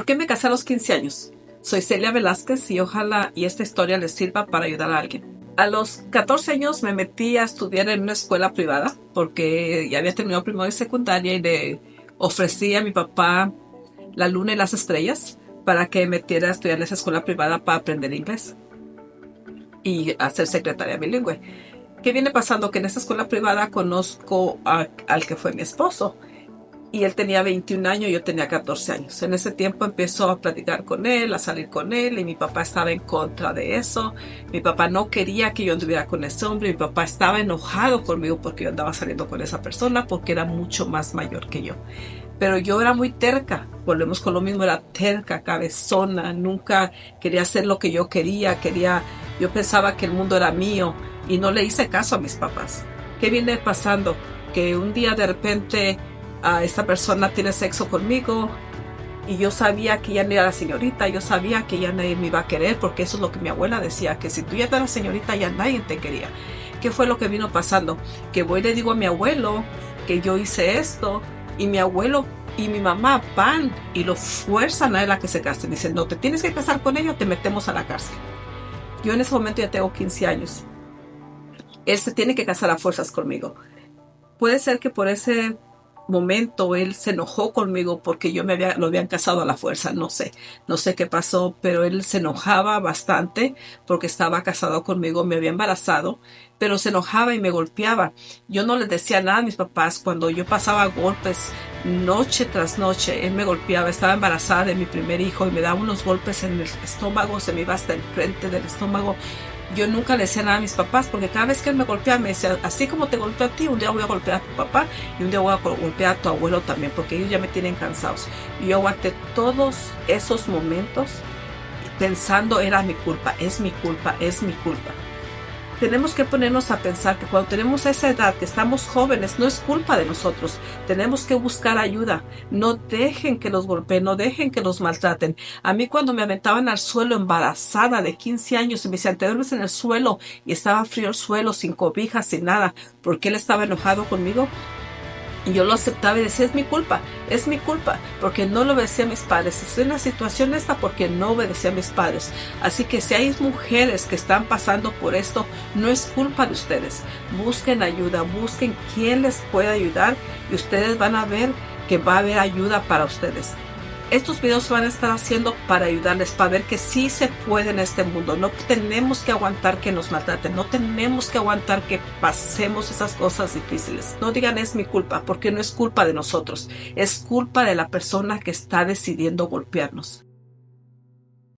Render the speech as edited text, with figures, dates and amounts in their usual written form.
qué me casé a los 15 años? Soy Celia Velázquez y ojalá esta historia les sirva para ayudar a alguien. A los 14 años me metí a estudiar en una escuela privada porque ya había terminado primaria y secundaria y le ofrecí a mi papá la luna y las estrellas para que me metiera a estudiar en esa escuela privada para aprender inglés y a ser secretaria bilingüe. ¿Qué viene pasando? Que en esa escuela privada conozco al que fue mi esposo. Y él tenía 21 años, yo tenía 14 años. En ese tiempo empezó a platicar con él, a salir con él, y mi papá estaba en contra de eso. Mi papá no quería que yo anduviera con ese hombre. Mi papá estaba enojado conmigo porque yo andaba saliendo con esa persona, porque era mucho más mayor que yo. Pero yo era muy terca, volvemos con lo mismo, era terca, cabezona, nunca quería hacer lo que yo quería, yo pensaba que el mundo era mío y no le hice caso a mis papás. ¿Qué viene pasando? Que un día de repente esta persona tiene sexo conmigo y yo sabía que ya no era la señorita, yo sabía que ya nadie me iba a querer, porque eso es lo que mi abuela decía, que si tú ya eras señorita ya nadie te quería. ¿Qué fue lo que vino pasando? Que voy y le digo a mi abuelo que yo hice esto, y mi abuelo y mi mamá van y lo fuerzan a él a que se case. Dicen, no, te tienes que casar con ella o te metemos a la cárcel. Yo en ese momento ya tengo 15 años. Él se tiene que casar a fuerzas conmigo. Puede ser que por ese momento él se enojó conmigo porque lo habían casado a la fuerza, no sé qué pasó, pero él se enojaba bastante porque estaba casado conmigo, me había embarazado, pero se enojaba y me golpeaba. Yo no les decía nada a mis papás cuando yo pasaba golpes noche tras noche. Él me golpeaba, estaba embarazada de mi primer hijo y me daba unos golpes en el estómago, se me iba hasta el frente del estómago. Yo nunca le decía nada a mis papás porque cada vez que él me golpeaba me decía, así como te golpeo a ti, un día voy a golpear a tu papá y un día voy a golpear a tu abuelo también, porque ellos ya me tienen cansados. Y yo aguanté todos esos momentos pensando, era mi culpa, es mi culpa, es mi culpa. Tenemos que ponernos a pensar que cuando tenemos esa edad, que estamos jóvenes, no es culpa de nosotros. Tenemos que buscar ayuda. No dejen que los golpeen, no dejen que los maltraten. A mí cuando me aventaban al suelo embarazada de 15 años y me decían, te duermes en el suelo, y estaba frío el suelo, sin cobijas, sin nada, porque él estaba enojado conmigo. Y yo lo aceptaba y decía, es mi culpa, porque no lo obedecía a mis padres. Estoy en la situación esta porque no obedecía a mis padres. Así que si hay mujeres que están pasando por esto, no es culpa de ustedes. Busquen ayuda, busquen quién les puede ayudar y ustedes van a ver que va a haber ayuda para ustedes. Estos videos van a estar haciendo para ayudarles, para ver que sí se puede en este mundo. No tenemos que aguantar que nos maltraten, no tenemos que aguantar que pasemos esas cosas difíciles. No digan es mi culpa, porque no es culpa de nosotros, es culpa de la persona que está decidiendo golpearnos.